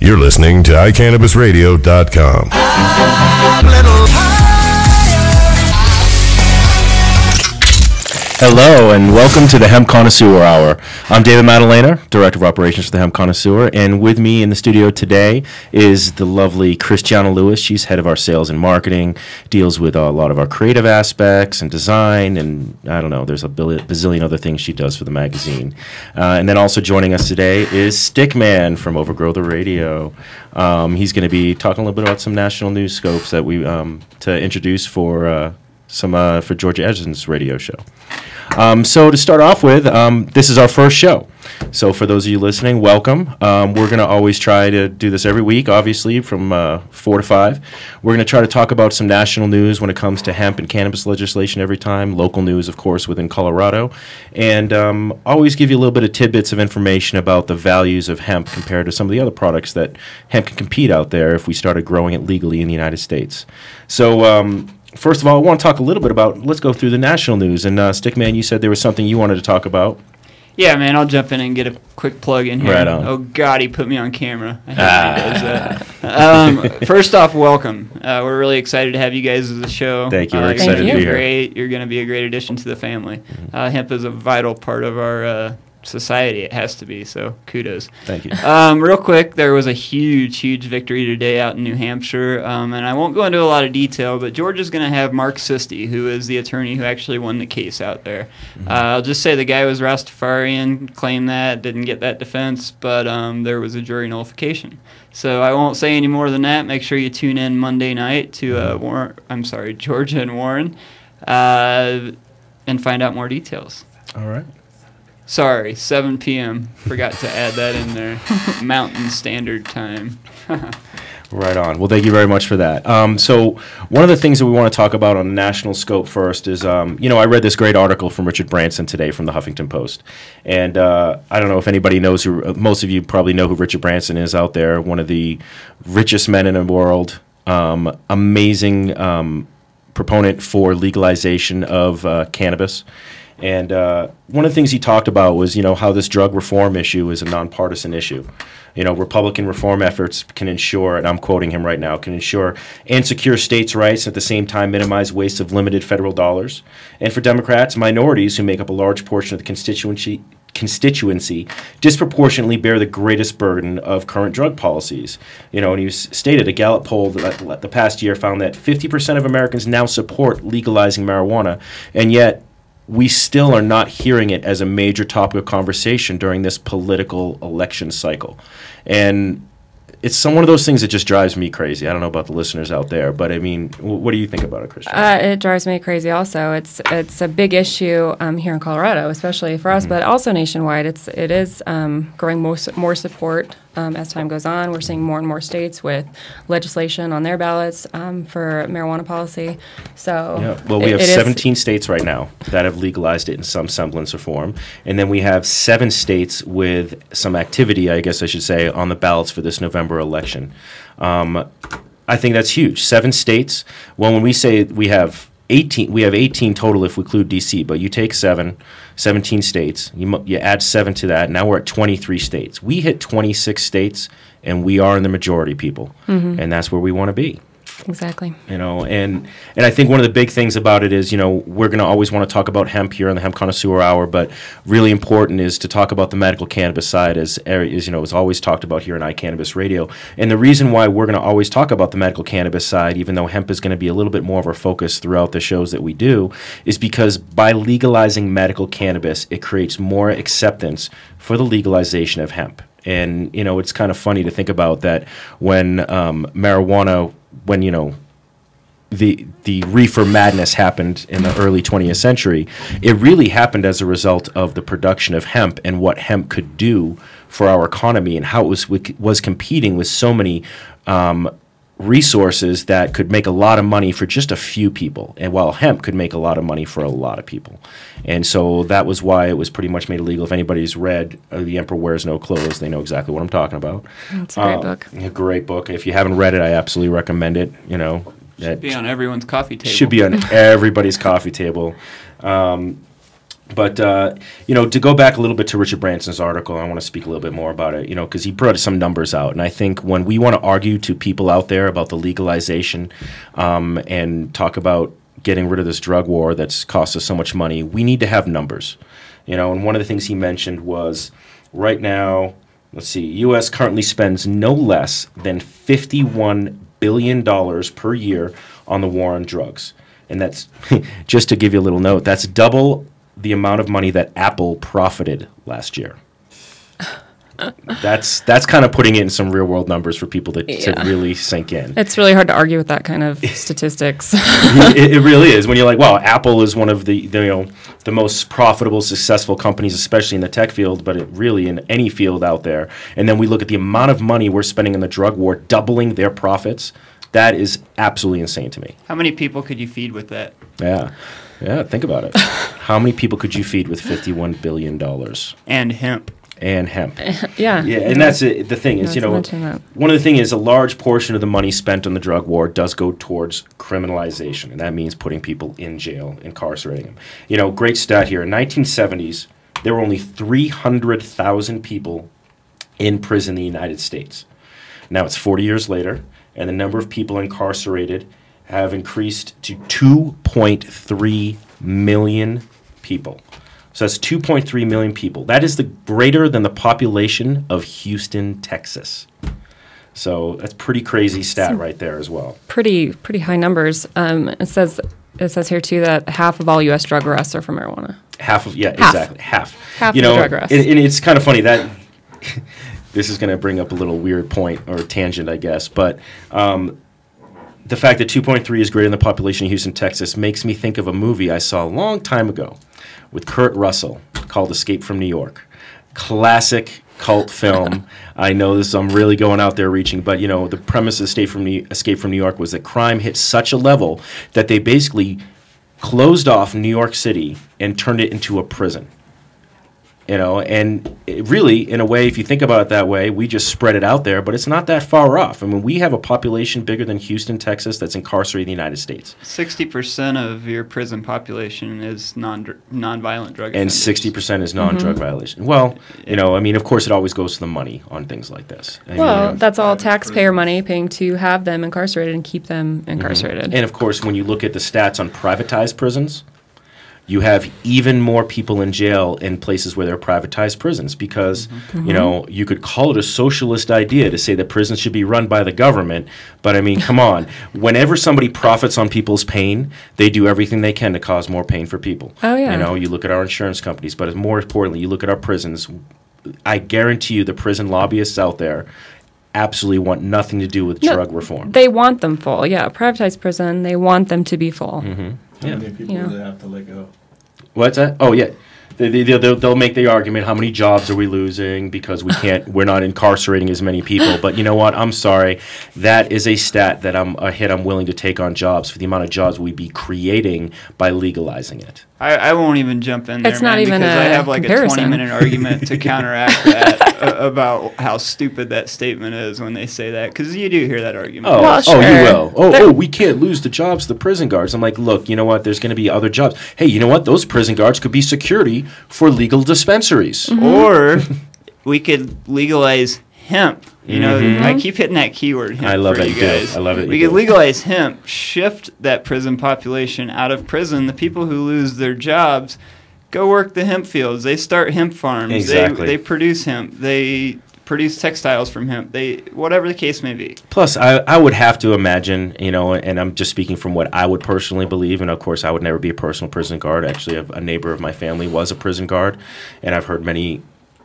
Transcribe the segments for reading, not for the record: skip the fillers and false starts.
You're listening to iCannabisRadio.com. Hello and welcome to the Hemp Connoisseur Hour. I'm David Madalena, Director of Operations for the Hemp Connoisseur, and with me in the studio today is the lovely Christiana Lewis. She's head of our sales and marketing, deals with a lot of our creative aspects and design, and I don't know, there's a bazillion other things she does for the magazine. And then also joining us today is Stickman from Overgrow the Radio. He's going to be talking a little bit about some national news scopes that we to introduce for Georgia Edison's radio show. So to start off with, this is our first show. So for those of you listening, welcome. We're going to always try to do this every week, obviously, from 4 to 5. We're going to try to talk about some national news when it comes to hemp and cannabis legislation every time, local news, of course, within Colorado, and always give you a little bit of tidbits of information about the values of hemp compared to some of the other products that hemp can compete out there if we started growing it legally in the United States. So first of all, I want to talk a little bit about, let's go through the national news. And Stickman, you said there was something you wanted to talk about. Yeah, man, I'll jump in and get a quick plug in here. Right on. Oh, God, he put me on camera. I hate when he does that. First off, welcome. We're really excited to have you guys as a show. Thank you. We're excited to be here. Great. You're going to be a great addition to the family. Hemp is a vital part of our society. It has to be, so kudos. Thank you. Real quick, there was a huge victory today out in New Hampshire, and I won't go into a lot of detail, but Georgia's going to have Mark Sisti, who is the attorney who actually won the case out there. I'll just say the guy was Rastafarian, claimed that, didn't get that defense, but there was a jury nullification. So I won't say any more than that. Make sure you tune in Monday night to Georgia and Warren, and find out more details. All right. Sorry, 7 p.m. Forgot to add that in there. Mountain Standard Time. Right on. Well, thank you very much for that. So one of the things that we want to talk about on a national scope first is, I read this great article from Richard Branson today from the Huffington Post. And I don't know if anybody knows who, most of you probably know who Richard Branson is out there, one of the richest men in the world, amazing proponent for legalization of cannabis. And one of the things he talked about was, how this drug reform issue is a nonpartisan issue. Republican reform efforts can ensure, and I'm quoting him right now, can ensure and secure states' rights and at the same time minimize waste of limited federal dollars. And for Democrats, minorities who make up a large portion of the constituency disproportionately bear the greatest burden of current drug policies. And he stated a Gallup poll that the past year found that 50% of Americans now support legalizing marijuana, and yet we still are not hearing it as a major topic of conversation during this political election cycle. And it's one of those things that just drives me crazy. I don't know about the listeners out there, but I mean, what do you think about it, Christian? It drives me crazy also. It's a big issue here in Colorado, especially for us, but also nationwide. It is growing more support as time goes on. We're seeing more and more states with legislation on their ballots for marijuana policy. So yeah. Well, we have 17 states right now that have legalized it in some semblance of form, and then we have 7 states with some activity, I guess I should say, on the ballots for this November election. I think that's huge. 7 states. Well, when we say we have 18 total if we include D.C., but you take 17 states, you add 7 to that, now we're at 23 states. We hit 26 states, and we are in the majority, people, and that's where we want to be. Exactly. And I think one of the big things about it is, we're going to always want to talk about hemp here on the Hemp Connoisseur Hour, but really important is to talk about the medical cannabis side as is always talked about here on iCannabis Radio. And the reason why we're going to always talk about the medical cannabis side, even though hemp is going to be a little bit more of our focus throughout the shows that we do, is because by legalizing medical cannabis, it creates more acceptance for the legalization of hemp. And, it's kind of funny to think about that when marijuana, when, the reefer madness happened in the early 20th century, it really happened as a result of the production of hemp and what hemp could do for our economy and how it was competing with so many resources that could make a lot of money for just a few people, and while hemp could make a lot of money for a lot of people. And so that was why it was pretty much made illegal. If anybody's read The Emperor Wears No Clothes, they know exactly what I'm talking about. It's a great book. A great book. If you haven't read it, I absolutely recommend it. Should be on everyone's coffee table. Should be on everybody's coffee table. But, to go back a little bit to Richard Branson's article, I want to speak a little bit more about it, because he brought some numbers out. And I think when we want to argue to people out there about the legalization and talk about getting rid of this drug war that's cost us so much money, we need to have numbers. And one of the things he mentioned was right now, let's see, U.S. currently spends no less than $51 billion per year on the war on drugs. And that's, just to give you a little note, that's double the amount of money that Apple profited last year. That's kind of putting it in some real world numbers for people to really sink in. It's really hard to argue with that kind of statistics. It really is. When you're like, wow, Apple is one of the most profitable, successful companies, especially in the tech field, but really in any field out there. And then we look at the amount of money we're spending in the drug war, doubling their profits. That is absolutely insane to me. How many people could you feed with that? Yeah, think about it. How many people could you feed with $51 billion? And hemp. Yeah, and that's it. The thing is, one of the things is a large portion of the money spent on the drug war does go towards criminalization, and that means putting people in jail, incarcerating them. Great stat here. In 1970s, there were only 300,000 people in prison in the United States. Now it's 40 years later, and the number of people incarcerated have increased to 2.3 million people. So that's 2.3 million people. That is greater than the population of Houston, Texas. So that's pretty crazy stat right there as well. Pretty high numbers. It says here too that half of all U.S. drug arrests are for marijuana. Exactly. Half of the drug arrests. And it's kind of funny that this is going to bring up a little weird point or tangent, I guess, but the fact that 2.3 is greater than the population of Houston, Texas makes me think of a movie I saw a long time ago with Kurt Russell called Escape from New York. Classic cult film. I know this, I'm really going out there reaching, but the premise of Escape from New York was that crime hit such a level that they basically closed off New York City and turned it into a prison. And it really, in a way, if you think about it that way, we just spread it out there, but it's not that far off. I mean, we have a population bigger than Houston, Texas, that's incarcerated in the United States. 60% of your prison population is nonviolent drug and offenders. 60% is non-drug violation. Well, of course, it always goes to the money on things like this. That's all taxpayer money paying to have them incarcerated and keep them incarcerated. Mm-hmm. And, of course, when you look at the stats on privatized prisons, you have even more people in jail in places where there are privatized prisons because, you could call it a socialist idea to say that prisons should be run by the government. But, I mean, come on. Whenever somebody profits on people's pain, they do everything they can to cause more pain for people. Oh, yeah. You look at our insurance companies, but more importantly, you look at our prisons. I guarantee you the prison lobbyists out there absolutely want nothing to do with drug reform. They want them full. Yeah, privatized prison, they want them to be full. Mm-hmm. How many people do they have to let go? What's that? Oh, yeah. They'll make the argument, how many jobs are we losing because we're not incarcerating as many people. But you know what? I'm sorry. That is a stat that I'm willing to take on jobs for the amount of jobs we'd be creating by legalizing it. I won't even jump in there, it's not even because I have like comparison. a 20-minute argument to counteract that about how stupid that statement is when they say that, because you do hear that argument. Oh, well, sure. You will. We can't lose the jobs to the prison guards. I'm like, look, you know what? There's going to be other jobs. Hey, you know what? Those prison guards could be security for legal dispensaries. Mm-hmm. Or we could legalize hemp. I keep hitting that keyword hemp. I love for it, you guys. I love it. We could legalize hemp, shift that prison population out of prison. The people who lose their jobs go work the hemp fields. They start hemp farms. Exactly. They produce hemp. They produce textiles from hemp. Whatever the case may be. Plus, I would have to imagine, and I'm just speaking from what I would personally believe, and of course I would never be a personal prison guard. Actually, a neighbor of my family was a prison guard, and I've heard many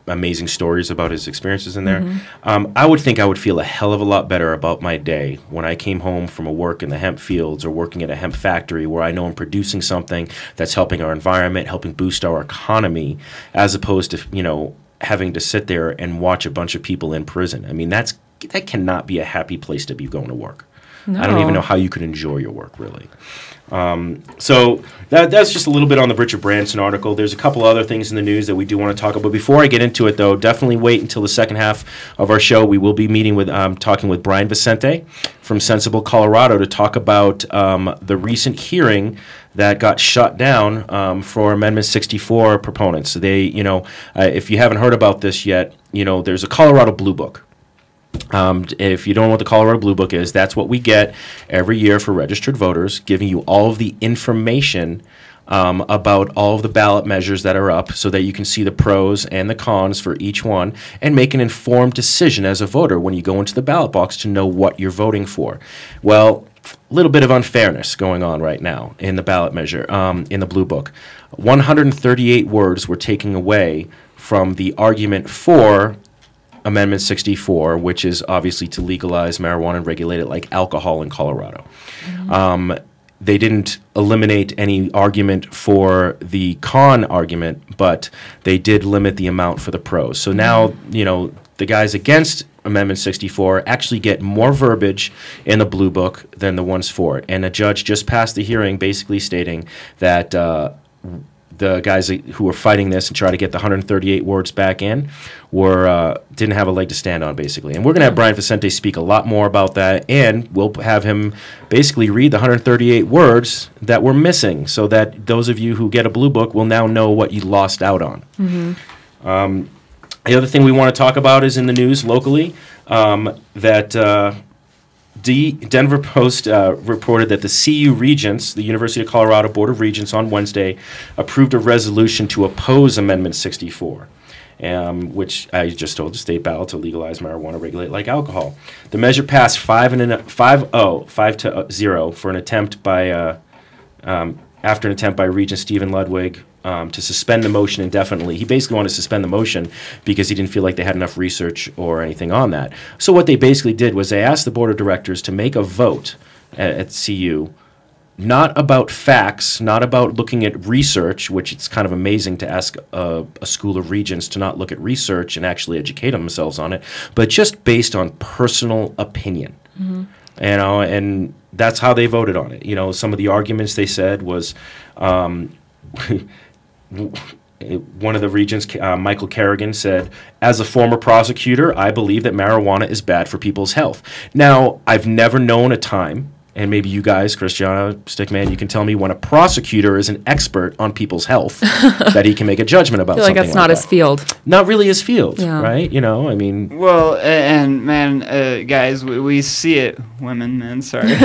amazing stories about his experiences in there. I would think I would feel a hell of a lot better about my day when I came home from a work in the hemp fields or working at a hemp factory where I know I'm producing something that's helping our environment, helping boost our economy, as opposed to, having to sit there and watch a bunch of people in prison. I mean, that cannot be a happy place to be going to work. I don't even know how you could enjoy your work, really. So that's just a little bit on the Richard Branson article. There's a couple other things in the news that we do want to talk about. Before I get into it, though, definitely wait until the second half of our show. We will be meeting with, talking with Brian Vicente from Sensible, Colorado, to talk about the recent hearing that got shut down for Amendment 64 proponents. They, if you haven't heard about this yet, there's a Colorado Blue Book. If you don't know what the Colorado Blue Book is, that's what we get every year for registered voters, giving you all of the information about all of the ballot measures that are up so that you can see the pros and the cons for each one and make an informed decision as a voter when you go into the ballot box to know what you're voting for. Well, a little bit of unfairness going on right now in the ballot measure, in the Blue Book. 138 words were taken away from the argument for Amendment 64, which is obviously to legalize marijuana and regulate it like alcohol in Colorado. They didn't eliminate any argument for the con argument, but they did limit the amount for the pros. So now, the guys against Amendment 64 actually get more verbiage in the Blue Book than the ones for it. And a judge just passed the hearing basically stating that the guys who were fighting this and try to get the 138 words back in didn't have a leg to stand on, basically. And we're going to have Brian Vicente speak a lot more about that, and we'll have him basically read the 138 words that were missing so that those of you who get a Blue Book will now know what you lost out on. The other thing we want to talk about is in the news locally that Denver Post reported that the CU Regents, the University of Colorado Board of Regents, on Wednesday approved a resolution to oppose Amendment 64, which I just told the state ballot to legalize marijuana, regulate like alcohol. The measure passed 5-0 for an attempt by after an attempt by Regent Stephen Ludwig to suspend the motion indefinitely. He basically wanted to suspend the motion because he didn't feel like they had enough research or anything on that. So what they basically did was they asked the board of directors to make a vote at CU, not about facts, not about looking at research, which it's kind of amazing to ask a school of regents to not look at research and actually educate themselves on it, but just based on personal opinion. And that's how they voted on it. Some of the arguments they said was one of the regents, Michael Kerrigan, said, "As a former prosecutor, I believe that marijuana is bad for people's health." Now, I've never known a time, and maybe you guys, Christiana, Stickman, you can tell me when a prosecutor is an expert on people's health that he can make a judgment about something like that. I feel like that's not his field. Not really his field, yeah. Right? Well, and man, guys, we see it, women, men, sorry.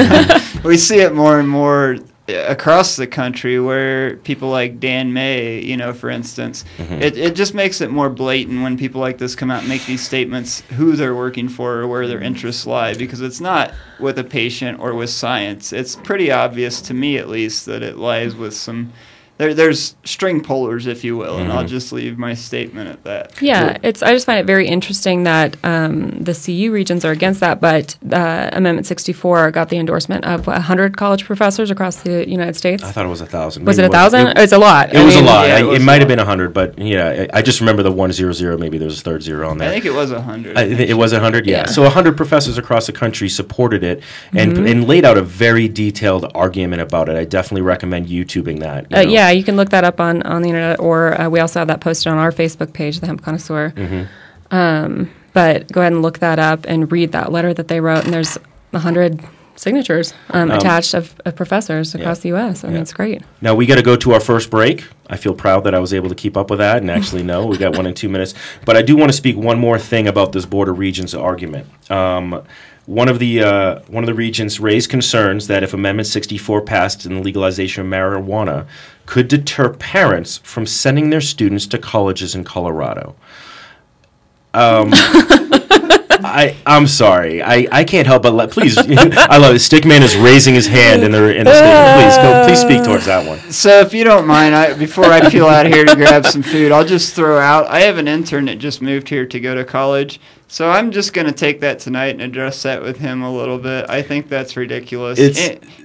We see it more and more across the country where people like Dan May, for instance, it just makes it more blatant when people like this come out and make these statements, who they're working for or where their interests lie, because it's not with a patient or with science. It's pretty obvious, to me at least, that it lies with some... There's string pullers, if you will, and I'll just leave my statement at that. Yeah, I just find it very interesting that the CU regions are against that, but Amendment 64 got the endorsement of 100 college professors across the United States. I thought it was 1,000. Was it 1,000? It's a lot. It was a lot. Yeah, it might have been 100, but I just remember the 100. Maybe there's a third zero on there. I think it was 100. It was 100. Yeah. So 100 professors across the country supported it and laid out a very detailed argument about it. I definitely recommend YouTubing that. Yeah, you can look that up on the internet, or we also have that posted on our Facebook page, The Hemp Connoisseur. But go ahead and look that up and read that letter that they wrote, and there's 100 signatures attached of professors across the U.S. I mean, it's great. Now, we got to go to our first break. I feel proud that I was able to keep up with that and actually know. We got 1 and 2 minutes. But I do want to speak one more thing about this Board of Regents argument. One of the regents raised concerns that if Amendment 64 passed and the legalization of marijuana could deter parents from sending their students to colleges in Colorado. I'm sorry. I can't help but please. I love it. Stickman is raising his hand in the statement. Please speak towards that one. So if you don't mind, before I peel out here to grab some food, I'll just throw out. I have an intern that just moved here to go to college. So I'm just going to take that tonight and address that with him a little bit. I think that's ridiculous.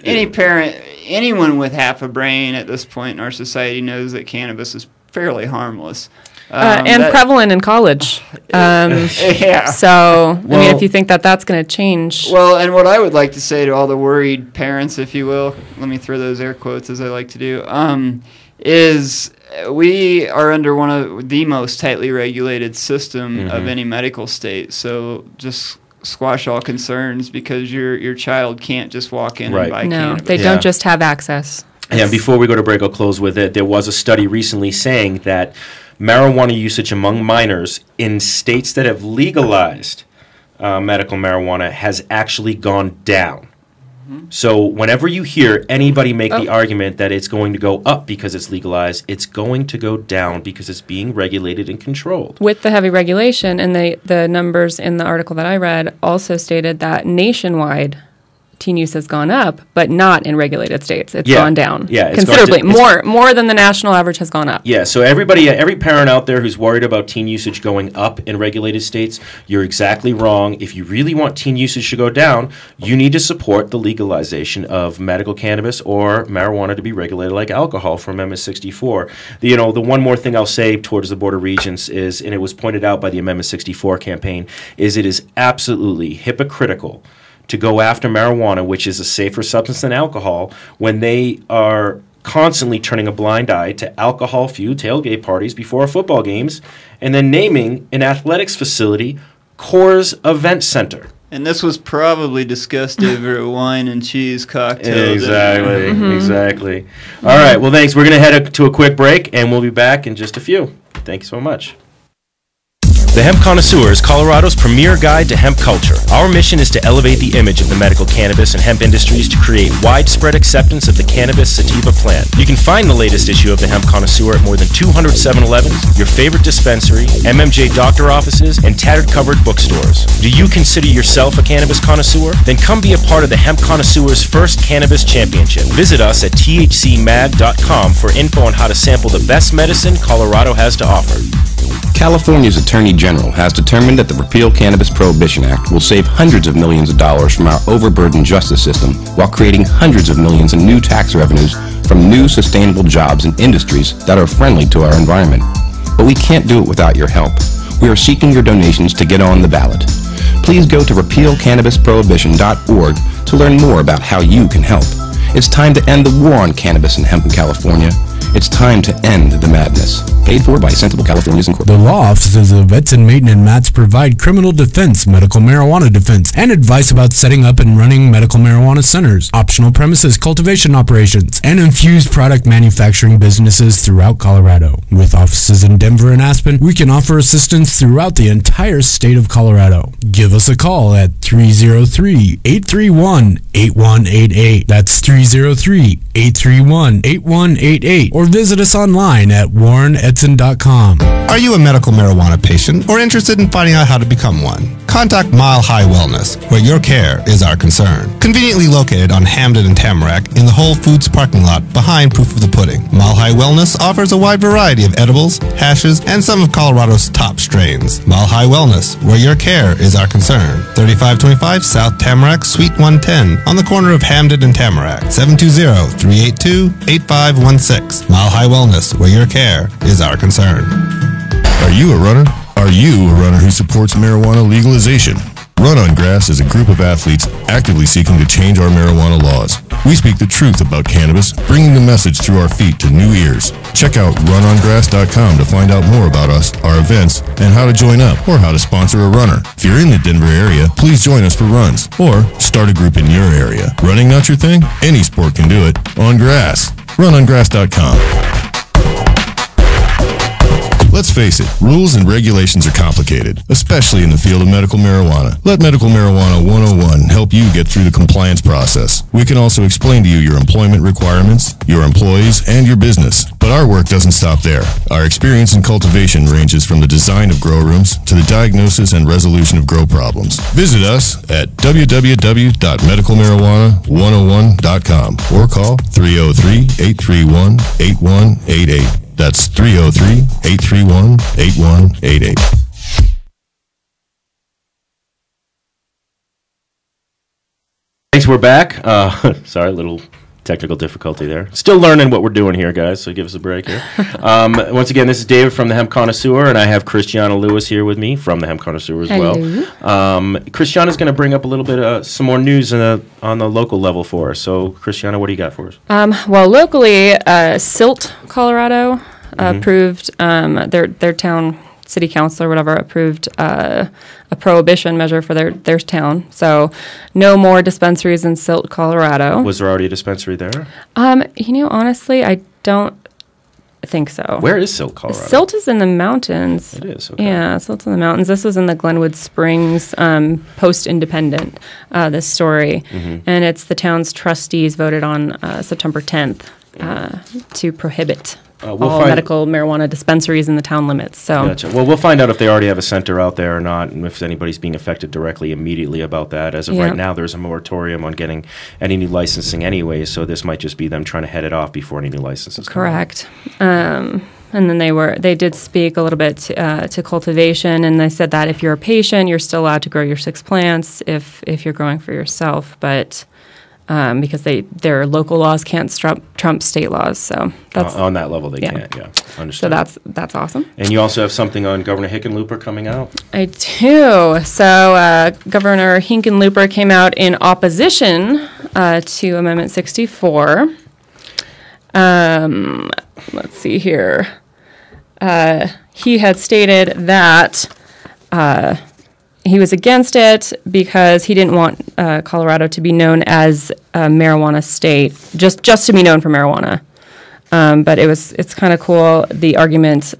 Any parent, anyone with half a brain at this point in our society knows that cannabis is fairly harmless. And prevalent in college. Yeah. So, I mean, if you think that that's going to change. Well, and what I would like to say to all the worried parents, if you will, let me throw those air quotes as I like to do, is we are under one of the most tightly regulated system of any medical state. So just squash all concerns because your child can't just walk in and buy cannabis. They don't just have access. Yeah, before we go to break, I'll close with it. There was a study recently saying that marijuana usage among minors in states that have legalized medical marijuana has actually gone down. So whenever you hear anybody make the argument that it's going to go up because it's legalized, it's going to go down because it's being regulated and controlled. With the heavy regulation, and the numbers in the article that I read also stated that nationwide teen use has gone up, but not in regulated states. It's gone down considerably. More than the national average has gone up. Yeah, so every parent out there who's worried about teen usage going up in regulated states, you're exactly wrong. If you really want teen usage to go down, you need to support the legalization of medical cannabis or marijuana to be regulated like alcohol from Amendment 64. The one more thing I'll say towards the Board of Regents is, and it was pointed out by the Amendment 64 campaign, is it is absolutely hypocritical to go after marijuana, which is a safer substance than alcohol, when they are constantly turning a blind eye to alcohol-fueled tailgate parties before football games, and then naming an athletics facility Coors Event Center. And this was probably discussed over a wine and cheese cocktail. Exactly. All right, well, thanks. We're going to head to a quick break, and we'll be back in just a few. Thank you so much. The Hemp Connoisseur is Colorado's premier guide to hemp culture. Our mission is to elevate the image of the medical cannabis and hemp industries to create widespread acceptance of the cannabis sativa plant. You can find the latest issue of the Hemp Connoisseur at more than 200 7-Elevens, your favorite dispensary, MMJ doctor offices, and tattered covered bookstores. Do you consider yourself a cannabis connoisseur? Then come be a part of the Hemp Connoisseur's first cannabis championship. Visit us at thcmag.com for info on how to sample the best medicine Colorado has to offer. California's Attorney General has determined that the Repeal Cannabis Prohibition Act will save hundreds of millions of dollars from our overburdened justice system while creating hundreds of millions in new tax revenues from new sustainable jobs and industries that are friendly to our environment. But we can't do it without your help. We are seeking your donations to get on the ballot. Please go to repealcannabisprohibition.org to learn more about how you can help. It's time to end the war on cannabis and hemp in California. It's time to end the madness. Paid for by Sensible Californians Incorporated. The law offices of Edson, Maiden, and Matz provide criminal defense, medical marijuana defense, and advice about setting up and running medical marijuana centers, optional premises cultivation operations, and infused product manufacturing businesses throughout Colorado. With offices in Denver and Aspen, we can offer assistance throughout the entire state of Colorado. Give us a call at 303-831-8188. That's 303-831-8188. Or visit us online at warrenedson.com. Are you a medical marijuana patient or interested in finding out how to become one? Contact Mile High Wellness, where your care is our concern. Conveniently located on Hamden and Tamarack in the Whole Foods parking lot behind Proof of the Pudding. Mile High Wellness offers a wide variety of edibles, hashes, and some of Colorado's top strains. Mile High Wellness, where your care is our concern. 3525 South Tamarack, Suite 110, on the corner of Hamden and Tamarack. 720-382-8516. Mile High Wellness, where your care is our concern. Are you a runner? Are you a runner who supports marijuana legalization? Run on Grass is a group of athletes actively seeking to change our marijuana laws. We speak the truth about cannabis, bringing the message through our feet to new ears. Check out runongrass.com to find out more about us, our events, and how to join up or how to sponsor a runner. If you're in the Denver area, please join us for runs or start a group in your area. Running not your thing? Any sport can do it. On grass. Runongrass.com. Let's face it, rules and regulations are complicated, especially in the field of medical marijuana. Let Medical Marijuana 101 help you get through the compliance process. We can also explain to you your employment requirements, your employees, and your business. But our work doesn't stop there. Our experience in cultivation ranges from the design of grow rooms to the diagnosis and resolution of grow problems. Visit us at www.medicalmarijuana101.com or call 303-831-8188. That's 303-831-8188. Thanks, we're back. Sorry, a little Technical difficulty there. Still learning what we're doing here, guys, so give us a break here. Once again, this is David from the Hemp Connoisseur, and I have Christiana Lewis here with me from the Hemp Connoisseur as well. Christiana's going to bring up a little bit some more news on the local level for us. So, Christiana, what do you got for us? Well, locally, Silt, Colorado, approved their town city council or whatever approved a prohibition measure for their town. So no more dispensaries in Silt, Colorado. Was there already a dispensary there? Honestly, I don't think so. Where is Silt, Colorado? Silt is in the mountains. It is, okay. Yeah, Silt's in the mountains. This was in the Glenwood Springs Post-Independent, this story. And it's the town's trustees voted on September 10th to prohibit all medical marijuana dispensaries in the town limits. So, gotcha. Well, we'll find out if they already have a center out there or not, and if anybody's being affected directly immediately about that. As of right now, there's a moratorium on getting any new licensing anyway, so this might just be them trying to head it off before any new licenses come out. Correct. And then they did speak a little bit to cultivation, and they said that if you're a patient, you're still allowed to grow your 6 plants if you're growing for yourself, but because their local laws can't trump state laws, so that's on that level they can't. Yeah, understood. So that's awesome. And you also have something on Governor Hickenlooper coming out. I do. So Governor Hickenlooper came out in opposition to Amendment 64. Let's see here. He had stated that he was against it because he didn't want Colorado to be known as a marijuana state, just to be known for marijuana. But it's kind of cool, the argument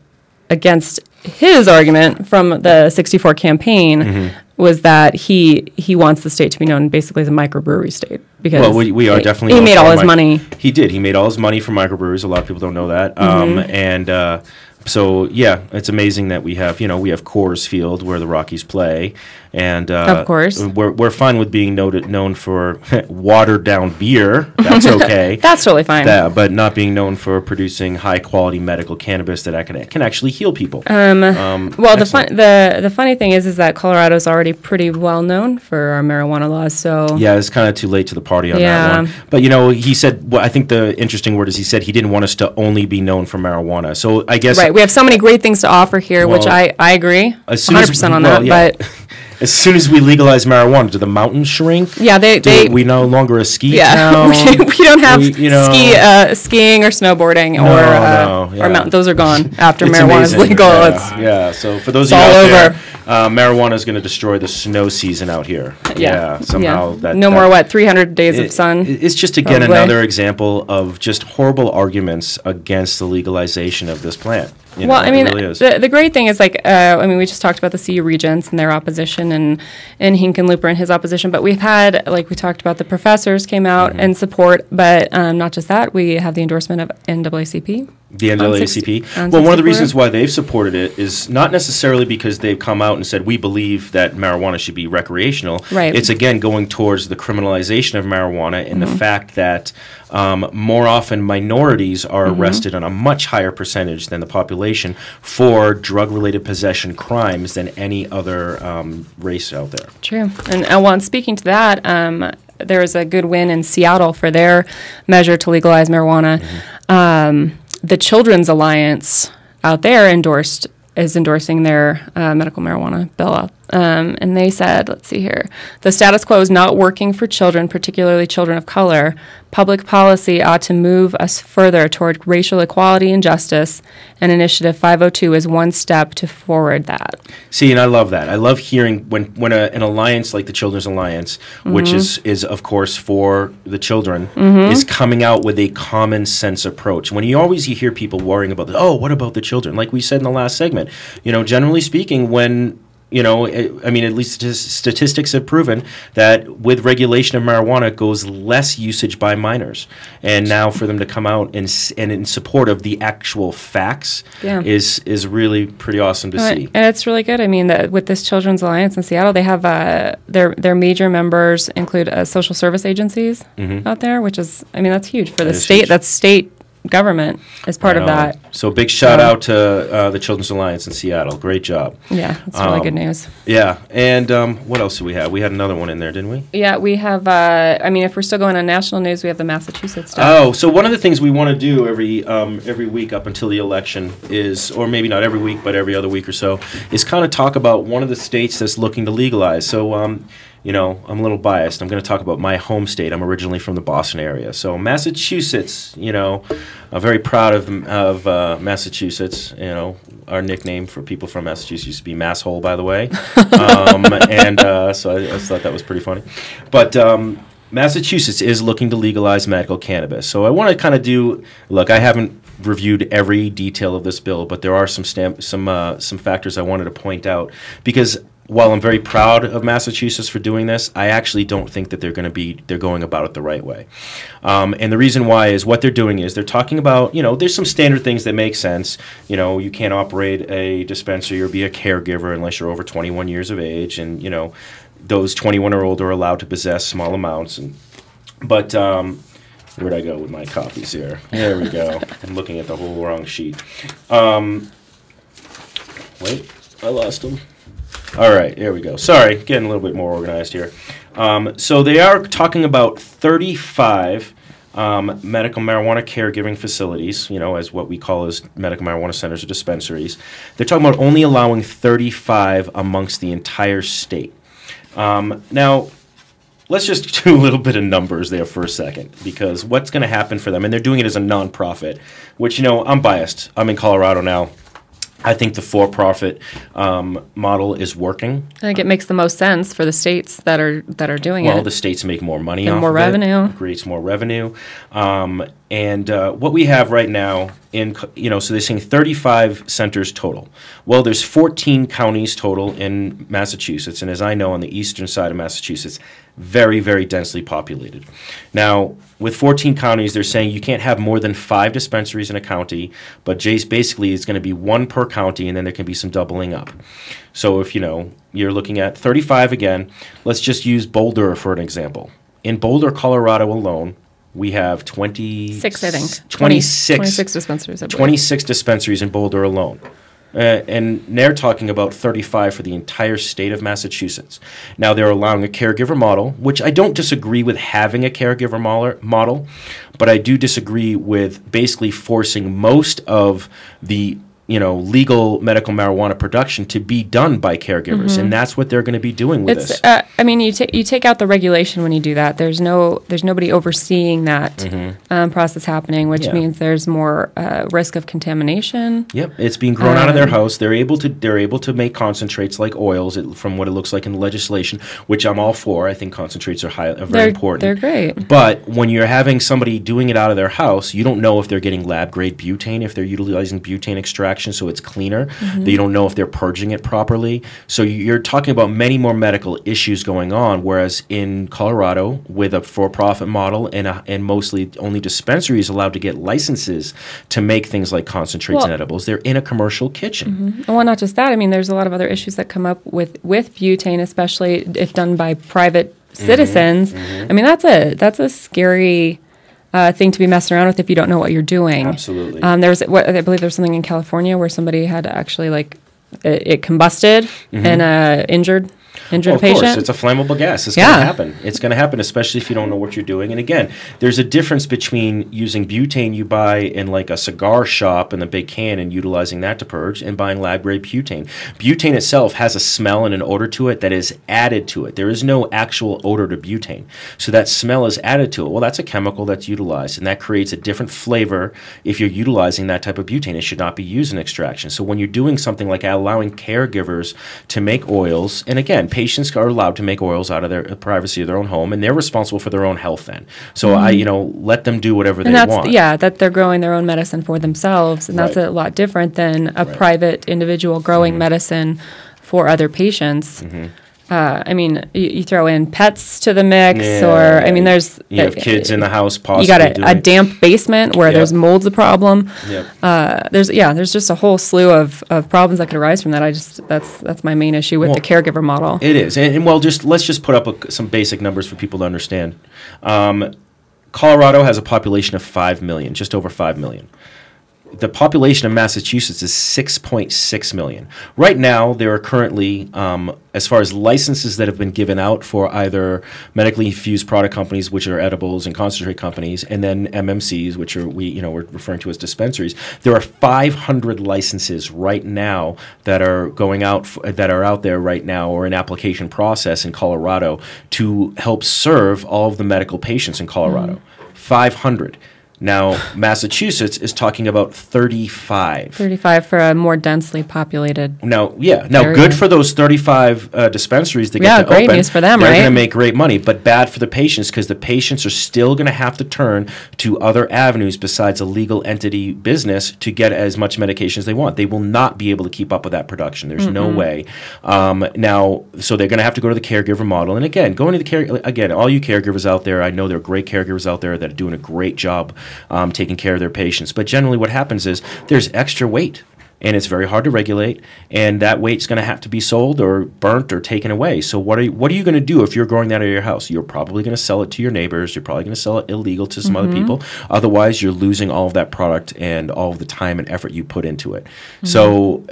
against his argument from the 64 campaign was that he wants the state to be known basically as a microbrewery state. Because we are definitely... He made all his money. He did. He made all his money from microbreweries. A lot of people don't know that. So, yeah, it's amazing that we have Coors Field where the Rockies play. And of course. We're fine with being known for watered-down beer. That's okay. That's totally fine. But not being known for producing high-quality medical cannabis that can actually heal people. The funny thing is that Colorado's already pretty well known for our marijuana laws. So yeah, it's kind of too late to the party on that one. But he said. Well, I think the interesting word is he said he didn't want us to only be known for marijuana. So I guess we have so many great things to offer here, which I agree 100% on that. But as soon as we legalize marijuana, do the mountains shrink? Yeah, we no longer a ski town. we don't have skiing or snowboarding or mountain. Those are gone after marijuana is legal. Yeah. So for those of you out there, marijuana is going to destroy the snow season out here. Somehow that no more 300 days of sun. It's just again another example of just horrible arguments against the legalization of this plant. The great thing is we just talked about the CU Regents and their opposition and Hickenlooper and his opposition, but we've had, we talked about, the professors came out and support, but not just that, we have the endorsement of NAACP. The NAACP. Well, one of the reasons why they've supported it is not necessarily because they've come out and said we believe that marijuana should be recreational. Right. It's again going towards the criminalization of marijuana and the fact that more often minorities are arrested on a much higher percentage than the population for drug-related possession crimes than any other race out there. True. And speaking to that, there was a good win in Seattle for their measure to legalize marijuana. The Children's Alliance out there is endorsing their medical marijuana bill. And they said, let's see here, the status quo is not working for children, particularly children of color. Public policy ought to move us further toward racial equality and justice, and Initiative 502 is one step to forward that. See, and I love that. I love hearing when an alliance like the Children's Alliance, which is of course for the children, is coming out with a common sense approach. When you hear people worrying about, what about the children? Like we said in the last segment, generally speaking, when at least statistics have proven that with regulation of marijuana goes less usage by minors. And now for them to come out and in support of the actual facts is really pretty awesome to see. And it's really good. With this Children's Alliance in Seattle, they have their major members include social service agencies out there, which is, that's huge for the state. Huge. That's state government is part of that. So big shout out to the Children's Alliance in Seattle. Great job. Yeah, that's really good news. Yeah, and what else do we have? We had another one in there, didn't we? Yeah, we have, I mean, if we're still going on national news, we have the Massachusetts stuff. Oh, so one of the things we want to do every week up until the election is, or maybe not every week, but every other week or so, is kind of talk about one of the states that's looking to legalize. So, you know, I'm a little biased. I'm going to talk about my home state. I'm originally from the Boston area. So Massachusetts, you know, I'm very proud of Massachusetts. You know, our nickname for people from Massachusetts used to be Masshole, by the way. So I just thought that was pretty funny. But Massachusetts is looking to legalize medical cannabis. So I want to kind of look, I haven't reviewed every detail of this bill, but there are some factors I wanted to point out, because while I'm very proud of Massachusetts for doing this, I actually don't think that they're going about it the right way. And the reason why is what they're doing is they're talking about, you know, there's some standard things that make sense. You know, you can't operate a dispensary or be a caregiver unless you're over 21 years of age, and, you know, those 21 or older are allowed to possess small amounts. But where'd I go with my copies here? There we go. I'm looking at the whole wrong sheet. Wait, I lost them. All right, there we go. Sorry, getting a little bit more organized here. So they are talking about 35 medical marijuana caregiving facilities, you know, as what we call as medical marijuana centers or dispensaries. They're talking about only allowing 35 amongst the entire state. Now, let's just do a little bit of numbers there for a second, because what's going to happen for them, and they're doing it as a nonprofit, which, you know, I'm biased. I'm in Colorado now. I think the for-profit model is working. I think it makes the most sense for the states that are doing it. Well, the states make more money and off more of revenue. It creates more revenue. And what we have right now, so they're saying 35 centers total. Well, there's 14 counties total in Massachusetts, and as I know, on the eastern side of Massachusetts, very, very densely populated. Now, with 14 counties, they're saying you can't have more than 5 dispensaries in a county, but basically it's going to be 1 per county, and then there can be some doubling up. So if, you're looking at 35 again, let's just use Boulder for an example. In Boulder, Colorado alone, we have 26 dispensaries. 26 dispensaries in Boulder alone. And they're talking about 35 for the entire state of Massachusetts. Now, they're allowing a caregiver model, which I don't disagree with having a caregiver model, but I do disagree with basically forcing most of the legal medical marijuana production to be done by caregivers, and that's what they're going to be doing with this. I mean, you take out the regulation when you do that. There's nobody overseeing that process happening, which means there's more risk of contamination. Yep, it's being grown out of their house. They're able to make concentrates like oils from what it looks like in the legislation, which I'm all for. I think concentrates are very important. They're great. But when you're having somebody doing it out of their house, you don't know if they're getting lab grade butane, if they're utilizing butane extraction so it's cleaner. You don't know if they're purging it properly. So you're talking about many more medical issues going on, whereas in Colorado, with a for-profit model and mostly only dispensaries allowed to get licenses to make things like concentrates and edibles, they're in a commercial kitchen. Well, not just that. I mean, there's a lot of other issues that come up with butane, especially if done by private citizens. I mean, that's a scary thing to be messing around with if you don't know what you're doing. Absolutely. I believe there's something in California where somebody had to actually it combusted and injured a patient. Of course, it's a flammable gas. It's going to happen. It's going to happen, especially if you don't know what you're doing. And again, there's a difference between using butane you buy in like a cigar shop in the big can and utilizing that to purge, and buying lab-grade butane. Butane itself has a smell and an odor to it that is added to it. There is no actual odor to butane. So that smell is added to it. Well, that's a chemical that's utilized, and that creates a different flavor if you're utilizing that type of butane. It should not be used in extraction. So when you're doing something like allowing caregivers to make oils, and again, patients are allowed to make oils out of their privacy of their own home, and they're responsible for their own health then. So let them do whatever they want. Yeah, that they're growing their own medicine for themselves, and that's a lot different than a private individual growing medicine for other patients. I mean, you throw in pets to the mix, I mean, there's... You have kids in the house possibly. You got a damp basement where there's mold's a problem. There's just a whole slew of problems that could arise from that. That's my main issue with the caregiver model. It is. And let's just put up some basic numbers for people to understand. Colorado has a population of 5 million, just over 5 million. The population of Massachusetts is 6.6 million. Right now, there are currently, as far as licenses that have been given out for either medically infused product companies, which are edibles and concentrate companies, and then MMCs, which are we're referring to as dispensaries. There are 500 licenses right now that are going out that are out there right now, or in application process in Colorado to help serve all of the medical patients in Colorado. 500. Now, Massachusetts is talking about 35. 35 for a more densely populated. Now, area. Good for those 35 dispensaries that get to great open. News for them, They're right? going to make great money, but bad for the patients because the patients are still going to have to turn to other avenues besides a legal entity business to get as much medication as they want. They will not be able to keep up with that production. There's no way. Now, so they're going to have to go to the caregiver model. And again, going to the all you caregivers out there, I know there are great caregivers out there that are doing a great job taking care of their patients. But generally what happens is there's extra weight, and it's very hard to regulate, and that weight's going to have to be sold or burnt or taken away. So what are you going to do if you're growing that out of your house? You're probably going to sell it to your neighbors. You're probably going to sell it illegal to some other people. Otherwise, you're losing all of that product and all of the time and effort you put into it. So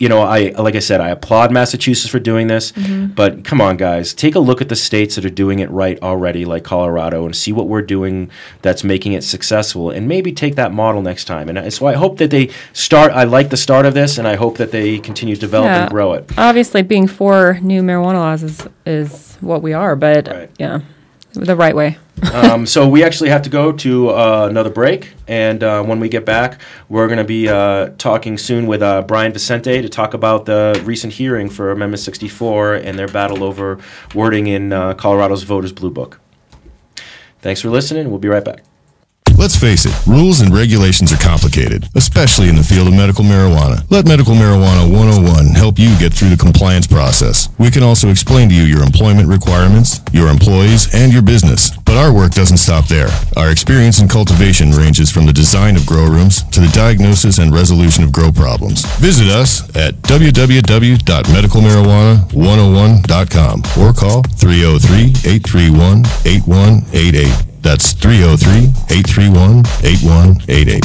like I said, I applaud Massachusetts for doing this, but come on, guys, take a look at the states that are doing it right already, like Colorado, and see what we're doing that's making it successful, and maybe take that model next time. And so I hope that they start. I like the start of this, and I hope that they continue to develop and grow it. Obviously, being for new marijuana laws is what we are, but the right way. So we actually have to go to another break, and when we get back, we're going to be talking soon with Brian Vicente to talk about the recent hearing for Amendment 64 and their battle over wording in Colorado's Voters Blue Book. Thanks for listening. We'll be right back. Let's face it, rules and regulations are complicated, especially in the field of medical marijuana. Let Medical Marijuana 101 help you get through the compliance process. We can also explain to you your employment requirements, your employees, and your business. But our work doesn't stop there. Our experience in cultivation ranges from the design of grow rooms to the diagnosis and resolution of grow problems. Visit us at www.medicalmarijuana101.com or call 303-831-8188. That's 303-831-8188.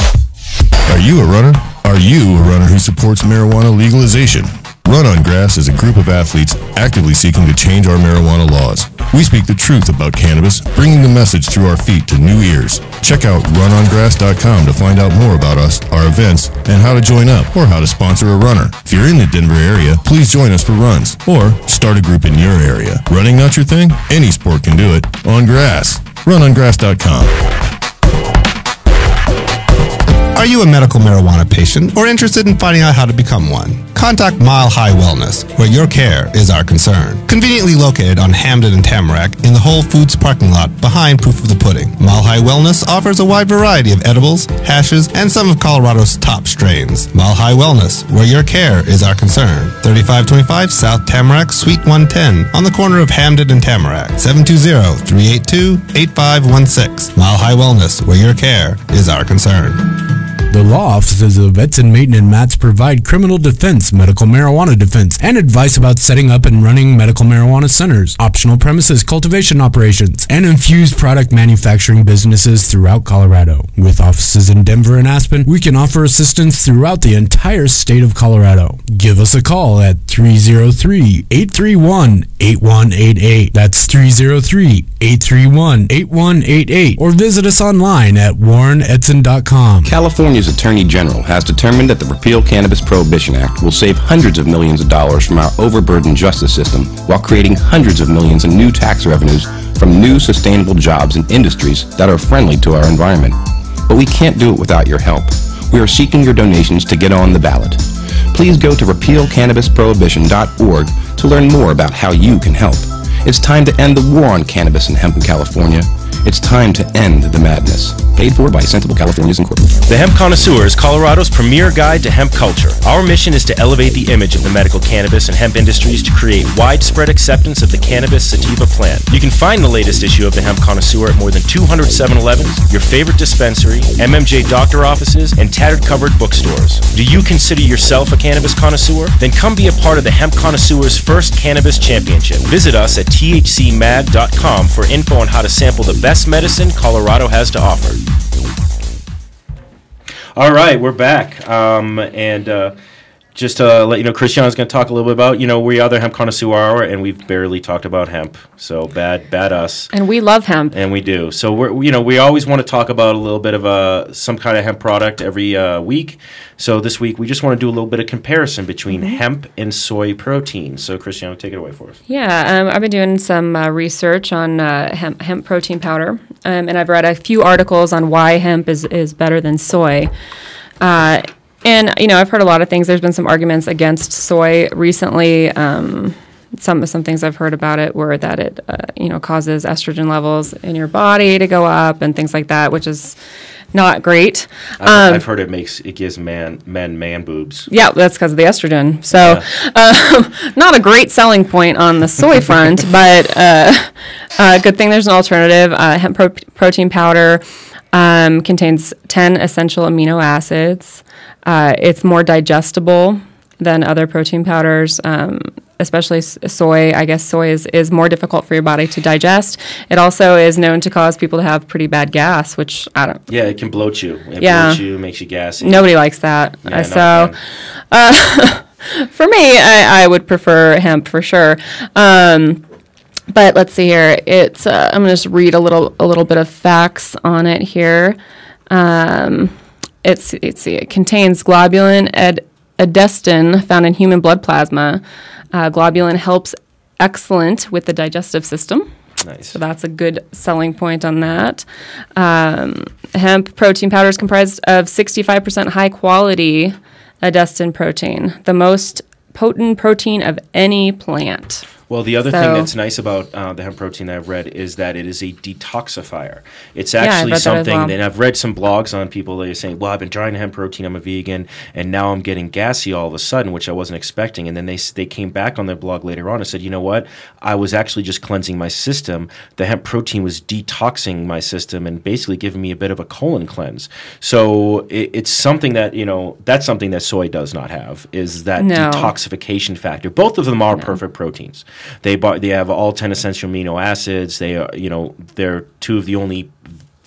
Are you a runner? Are you a runner who supports marijuana legalization? Run on Grass is a group of athletes actively seeking to change our marijuana laws. We speak the truth about cannabis, bringing the message through our feet to new ears. Check out runongrass.com to find out more about us, our events, and how to join up or how to sponsor a runner. If you're in the Denver area, please join us for runs or start a group in your area. Running not your thing? Any sport can do it. On grass. runongrass.com. Are you a medical marijuana patient or interested in finding out how to become one? Contact Mile High Wellness, where your care is our concern. Conveniently located on Hamden and Tamarack in the Whole Foods parking lot behind Proof of the Pudding. Mile High Wellness offers a wide variety of edibles, hashes, and some of Colorado's top strains. Mile High Wellness, where your care is our concern. 3525 South Tamarack, Suite 110, on the corner of Hamden and Tamarack. 720-382-8516. Mile High Wellness, where your care is our concern. The law offices of Edson, Maton, and Matz provide criminal defense, medical marijuana defense, and advice about setting up and running medical marijuana centers, optional premises cultivation operations, and infused product manufacturing businesses throughout Colorado. With offices in Denver and Aspen, we can offer assistance throughout the entire state of Colorado. Give us a call at 303-831-8188. That's 303-831-8188. Or visit us online at warrenedson.com. California's Attorney General has determined that the Repeal Cannabis Prohibition Act will save hundreds of millions of dollars from our overburdened justice system while creating hundreds of millions in new tax revenues from new sustainable jobs and industries that are friendly to our environment. But we can't do it without your help. We are seeking your donations to get on the ballot. Please go to repealcannabisprohibition.org to learn more about how you can help. It's time to end the war on cannabis and hemp in California. It's time to end the madness. Paid for by Sensible Californians Incorporated. The Hemp Connoisseur is Colorado's premier guide to hemp culture. Our mission is to elevate the image of the medical cannabis and hemp industries to create widespread acceptance of the cannabis sativa plant. You can find the latest issue of the Hemp Connoisseur at more than 200 7-Elevens, your favorite dispensary, MMJ doctor offices, and tattered covered bookstores. Do you consider yourself a cannabis connoisseur? Then come be a part of the Hemp Connoisseur's first Cannabis Championship. Visit us at thcmag.com for info on how to sample the best medicine Colorado has to offer. All right, we're back. Just to let you know, Christian's going to talk a little bit about, we are the Hemp Connoisseur Hour, and we've barely talked about hemp. So bad us. And we love hemp. And we do. So we always want to talk about a little bit of some kind of hemp product every week. So this week we just want to do a little bit of comparison between hemp and soy protein. So Christian, take it away for us. Yeah, I've been doing some research on hemp protein powder, and I've read a few articles on why hemp is better than soy. And, I've heard a lot of things. There's been some arguments against soy recently. Some things I've heard about it were that it, causes estrogen levels in your body to go up and things like that, which is not great. I've heard it gives men man boobs. Yeah, that's because of the estrogen. So not a great selling point on the soy front, but good thing there's an alternative. Hemp protein powder contains 10 essential amino acids. It's more digestible than other protein powders, especially soy. I guess soy is more difficult for your body to digest. It also is known to cause people to have pretty bad gas, which I don't... Yeah, it can bloat you. It bloats you, makes you gassy. Nobody likes that. Yeah, For me, I would prefer hemp for sure. But let's see here. It's I'm going to just read a little bit of facts on it here. It contains globulin edestin found in human blood plasma. Globulin helps excellent with the digestive system. Nice. So that's a good selling point on that. Hemp protein powder is comprised of 65% high quality edestin protein, the most potent protein of any plant. Well, the other thing that's nice about the hemp protein that I've read is that it is a detoxifier. It's actually something, and I've read some blogs on people that are saying, well, I've been trying hemp protein, I'm a vegan, and now I'm getting gassy all of a sudden, which I wasn't expecting. And then they came back on their blog later on and said, you know what, I was actually just cleansing my system. The hemp protein was detoxing my system and basically giving me a bit of a colon cleanse. So it's something that, that's something that soy does not have, is that detoxification factor. Both of them are perfect proteins. They have all 10 essential amino acids. They are, they're two of the only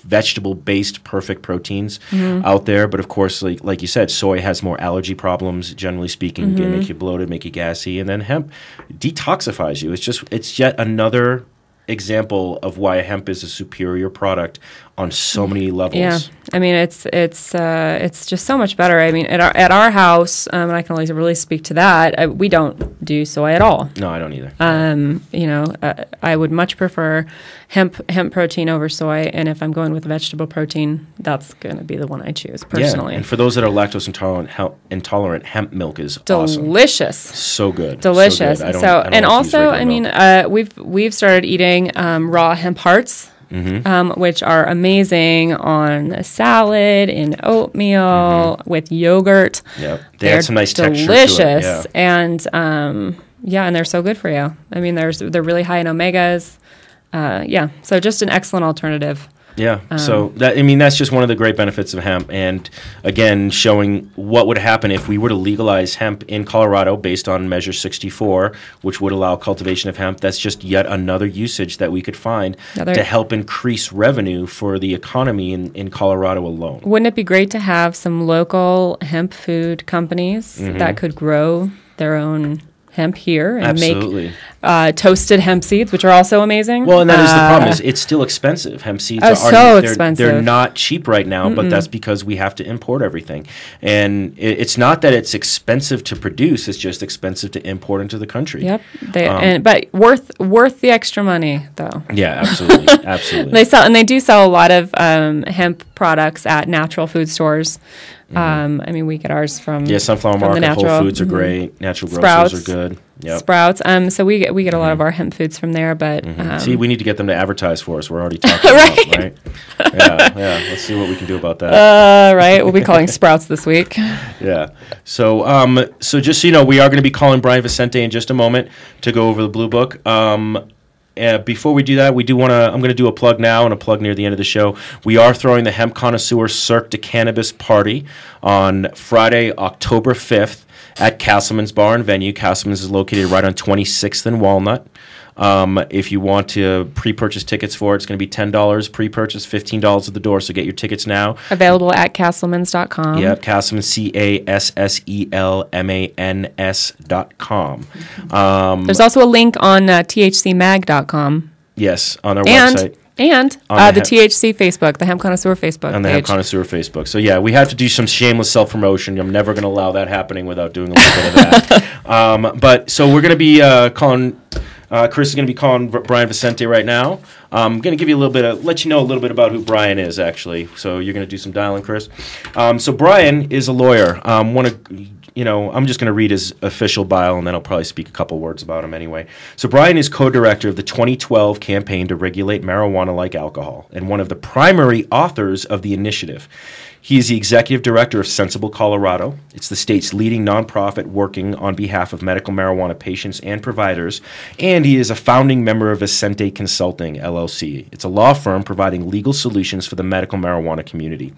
vegetable-based perfect proteins out there. But of course, like you said, soy has more allergy problems. Generally speaking, can make you bloated, make you gassy, and then hemp detoxifies you. It's yet another example of why hemp is a superior product on so many levels. Yeah, I mean it's just so much better. I mean at our house, and I can only really speak to that. We don't do soy at all. No, I don't either. I would much prefer hemp protein over soy, and if I'm going with vegetable protein, that's going to be the one I choose personally. Yeah, and for those that are lactose intolerant, hemp milk is delicious. Awesome. So good. Delicious. So good. I don't also, I mean, we've started eating raw hemp hearts. Which are amazing on a salad, in oatmeal, with yogurt. Yep. They add some nice texture to it. Delicious. And and they're so good for you. I mean, they're really high in omegas. So just an excellent alternative. Yeah, so that's just one of the great benefits of hemp, and again, showing what would happen if we were to legalize hemp in Colorado based on Measure 64, which would allow cultivation of hemp. That's just yet another usage that we could find to help increase revenue for the economy in Colorado alone. Wouldn't it be great to have some local hemp food companies that could grow their own hemp here and make toasted hemp seeds, which are also amazing. Well, and that is the problem, is it's still expensive. Hemp seeds are so expensive. They're not cheap right now, but that's because we have to import everything. And it's not that it's expensive to produce, it's just expensive to import into the country. Yep. But worth the extra money, though. Yeah, absolutely. Absolutely. They do sell a lot of hemp products at natural food stores. I mean, we get ours from Sunflower Market, Whole Foods are great. Natural Grocers are good. Sprouts. So we get a lot of our hemp foods from there, but see, we need to get them to advertise for us. We're already talking about, right? Yeah. Let's see what we can do about that. Right. We'll be calling Sprouts this week. Yeah. So just so you know, we are going to be calling Brian Vicente in just a moment to go over the Blue Book. Before we do that, I'm going to do a plug now and a plug near the end of the show. We are throwing the Hemp Connoisseur Cirque de Cannabis Party on Friday, October 5th at Castleman's Bar and Venue. Castleman's is located right on 26th and Walnut. If you want to pre-purchase tickets for it, it's going to be $10 pre-purchase, $15 at the door, so get your tickets now. Available at castlemans.com. Yep, Castleman, CASSELMANS.com. There's also a link on thcmag.com. Yes, on our website. And the THC Facebook, the Hemp Connoisseur Facebook on the page. Hemp Connoisseur Facebook. So, yeah, we have to do some shameless self-promotion. I'm never going to allow that happening without doing a little bit of that. So we're going to be calling... Chris is going to be calling Brian Vicente right now. I'm going to give you let you know a little bit about who Brian is, actually. So you're going to do some dialing, Chris. So Brian is a lawyer. I'm just going to read his official bio, and then I'll probably speak a couple words about him anyway. So Brian is co-director of the 2012 campaign to regulate marijuana like alcohol, and one of the primary authors of the initiative. He is the executive director of Sensible Colorado. It's the state's leading nonprofit working on behalf of medical marijuana patients and providers, and he is a founding member of Vicente Consulting, LLC. It's a law firm providing legal solutions for the medical marijuana community.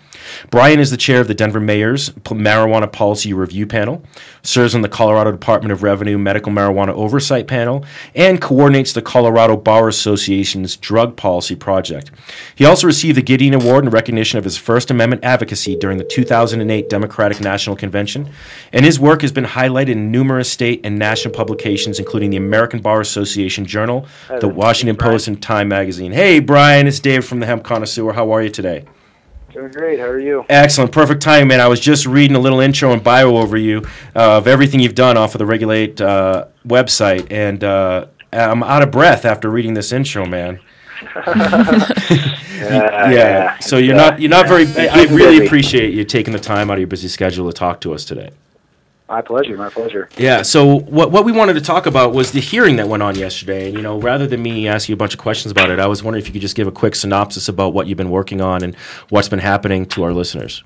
Brian is the chair of the Denver Mayor's Marijuana Policy Review Panel, serves on the Colorado Department of Revenue Medical Marijuana Oversight Panel, and coordinates the Colorado Bar Association's Drug Policy Project. He also received the Gideon Award in recognition of his First Amendment advocacy during the 2008 Democratic National Convention, and his work has been highlighted in numerous state and national publications, including the American Bar Association Journal, the Washington Post, and Time Magazine. Hey, Brian, it's Dave from the Hemp Connoisseur. How are you today? Doing great. How are you? Excellent. Perfect timing, man. I was just reading a little intro and bio over you of everything you've done off of the Regulate website, and I'm out of breath after reading this intro, man. Yeah. So you're not very. I really appreciate you taking the time out of your busy schedule to talk to us today. My pleasure. Yeah. So what we wanted to talk about was the hearing that went on yesterday, and rather than me ask you a bunch of questions about it, I was wondering if you could just give a quick synopsis about what you've been working on and what's been happening to our listeners.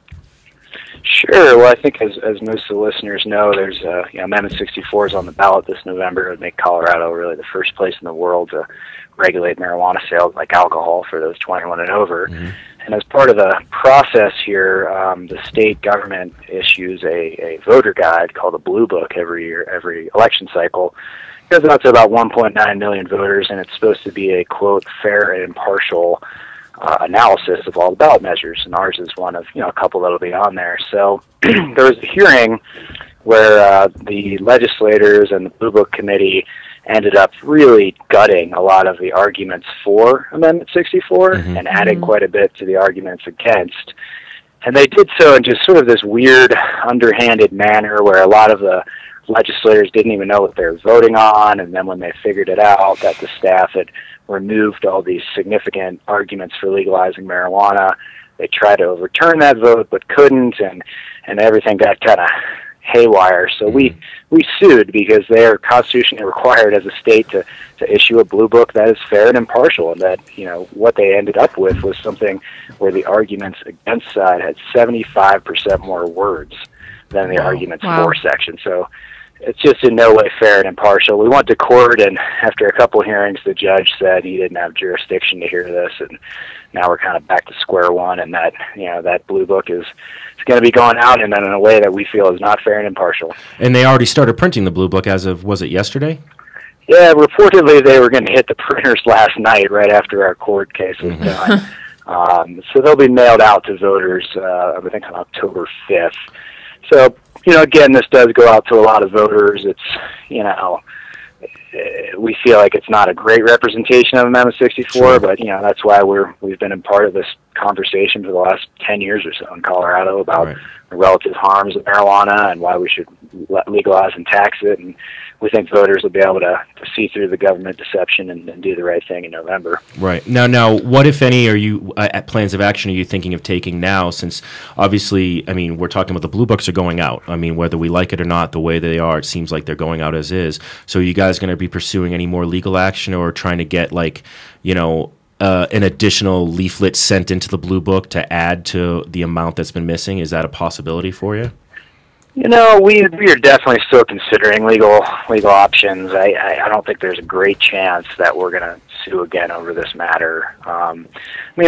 Sure. Well, I think as most of the listeners know, there's Amendment 64 is on the ballot this November. It would make Colorado really the first place in the world to regulate marijuana sales like alcohol for those 21 and over. Mm-hmm. And as part of the process here, the state government issues a voter guide called a Blue Book every year, every election cycle. It goes out to about 1.9 million voters, and it's supposed to be a, quote, fair and impartial analysis of all the ballot measures, and ours is one of a couple that'll be on there. So there was a hearing where the legislators and the Blue Book Committee ended up really gutting a lot of the arguments for Amendment 64 and adding quite a bit to the arguments against. And they did so in just sort of this weird, underhanded manner where a lot of the legislators didn't even know what they were voting on, and then when they figured it out that the staff had removed all these significant arguments for legalizing marijuana, they tried to overturn that vote but couldn't, and everything got kind of haywire. So we sued because they are constitutionally required as a state to issue a Blue Book that is fair and impartial, and that what they ended up with was something where the arguments against side had 75% more words than the arguments for section. So it's just in no way fair and impartial. We went to court, and after a couple hearings, the judge said he didn't have jurisdiction to hear this, and now we're kind of back to square one, and that that Blue Book is going to be going out in a way that we feel is not fair and impartial. And they already started printing the Blue Book as of, was it yesterday? Yeah, reportedly they were going to hit the printers last night right after our court case was done. So they'll be mailed out to voters, I think, on October 5th. So, again, this does go out to a lot of voters. It's, we feel like it's not a great representation of Amendment 64, but, that's why we've been a part of this conversation for the last 10 years or so in Colorado about the relative harms of marijuana and why we should legalize and tax it. And we think voters will be able to see through the government deception and do the right thing in November. Right. Now, what, if any, are you plans of action are you thinking of taking now? Since obviously, I mean, we're talking about the blue books are going out. I mean, whether we like it or not, the way they are, it seems like they're going out as is. So are you guys going to be pursuing any more legal action or trying to get, like, an additional leaflet sent into the blue book to add to the amount that's been missing? Is that a possibility for you? We are definitely still considering legal options. I don't think there's a great chance that we're going to sue again over this matter. I mean,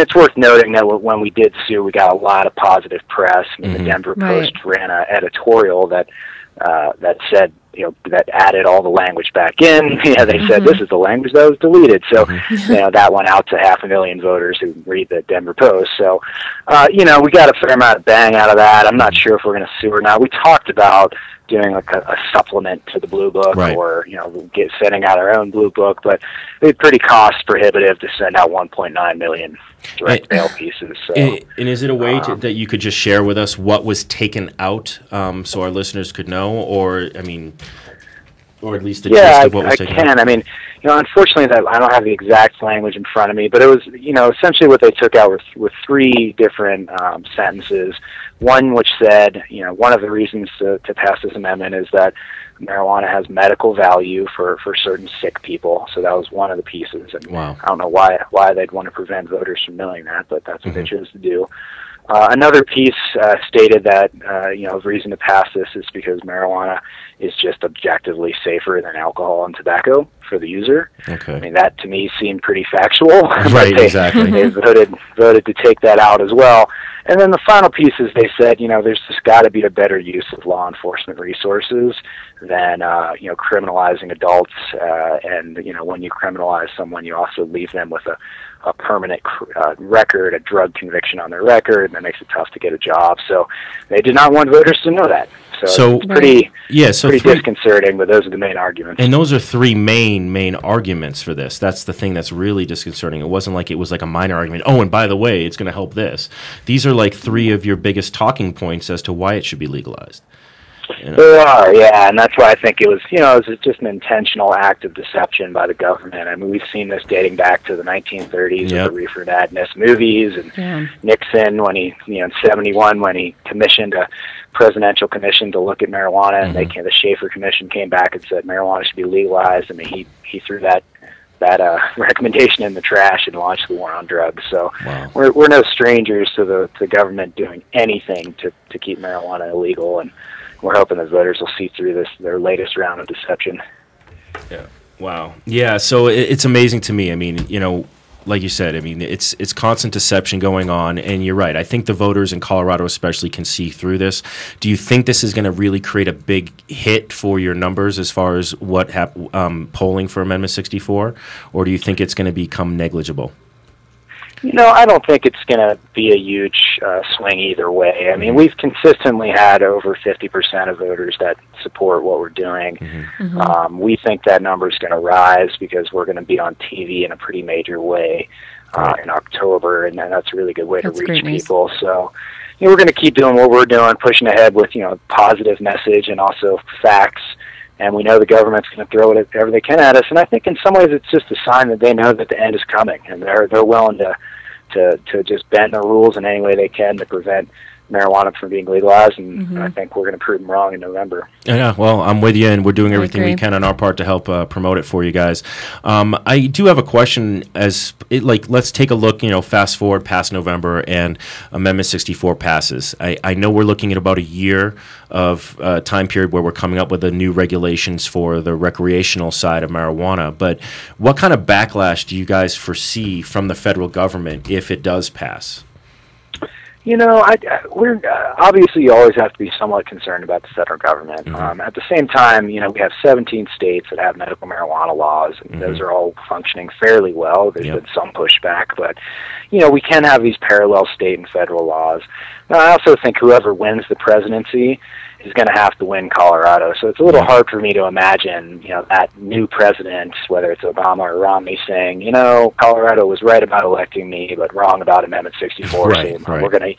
it's worth noting that when we did sue, we got a lot of positive press. I mean, the Denver Post ran an editorial that said, that added all the language back in. They said this is the language that was deleted. So, that went out to 500,000 voters who read the Denver Post. So, we got a fair amount of bang out of that. I'm not sure if we're going to sue or not. We talked about doing like a supplement to the blue book, or sending out our own blue book, but it's pretty cost prohibitive to send out 1.9 million direct mail pieces. So, and is it a way that you could just share with us what was taken out, so our listeners could know, or at least the gist of what was taken out? Yeah, I can. I mean, unfortunately, I don't have the exact language in front of me, but it was, essentially what they took out were three different sentences. One which said, one of the reasons to pass this amendment is that marijuana has medical value for certain sick people. So that was one of the pieces. And I don't know why they'd want to prevent voters from knowing that, but that's what they chose to do. Another piece stated that the reason to pass this is because marijuana is just objectively safer than alcohol and tobacco for the user. Okay. I mean, that to me seemed pretty factual. Right, exactly. They voted to take that out as well. And then the final piece is they said, there's just got to be a better use of law enforcement resources than criminalizing adults. And when you criminalize someone, you also leave them with a permanent record, a drug conviction on their record, and that makes it tough to get a job. So they did not want voters to know that. So it's pretty disconcerting, but those are the main arguments. And those are three main arguments for this. That's the thing that's really disconcerting. It wasn't like it was like a minor argument. Oh, and by the way, it's going to help this. These are like three of your biggest talking points as to why it should be legalized. There are, yeah, and that's why I think it was, it was just an intentional act of deception by the government. I mean, we've seen this dating back to the 1930s with the reefer madness movies, and Nixon when he, in '71 when he commissioned a presidential commission to look at marijuana, and the Schaefer Commission came back and said marijuana should be legalized. I mean, he threw that recommendation in the trash and launched the war on drugs. So we're no strangers to the government doing anything to keep marijuana illegal, and we're hoping that voters will see through their latest round of deception. Yeah. Wow. Yeah. So it's amazing to me. I mean, like you said, I mean, it's constant deception going on, and you're right. I think the voters in Colorado especially can see through this. Do you think this is going to really create a big hit for your numbers as far as what polling for Amendment 64, or do you think it's going to become negligible? I don't think it's going to be a huge swing either way. I mean, we've consistently had over 50% of voters that support what we're doing. We think that number is going to rise because we're going to be on TV in a pretty major way in October, and that's a really good way to reach people. So, we're going to keep doing what we're doing, pushing ahead with, positive message and also facts. And we know the government's going to throw whatever they can at us. And I think in some ways it's just a sign that they know that the end is coming, and they're willing to just bend the rules in any way they can to prevent marijuana from being legalized, and I think we're going to prove them wrong in November. Yeah, well, I'm with you, and we're doing everything we can on our part to help promote it for you guys. I do have a question. Let's take a look, fast forward past November, and Amendment 64 passes. I know we're looking at about a year of time period where we're coming up with the new regulations for the recreational side of marijuana, but what kind of backlash do you guys foresee from the federal government if it does pass? We're obviously you always have to be somewhat concerned about the federal government. At the same time, we have 17 states that have medical marijuana laws, and those are all functioning fairly well. There's been some pushback, but we can have these parallel state and federal laws. Now, I also think whoever wins the presidency is going to have to win Colorado. So it's a little hard for me to imagine, that new president, whether it's Obama or Romney, saying, Colorado was right about electing me, but wrong about Amendment 64. Right, so we're going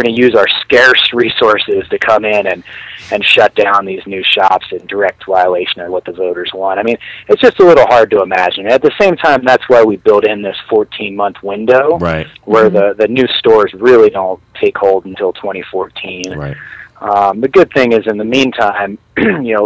to use our scarce resources to come in and shut down these new shops in direct violation of what the voters want. I mean, it's just a little hard to imagine. At the same time, that's why we built in this 14-month window, right, where the new stores really don't take hold until 2014. Right. The good thing is, in the meantime,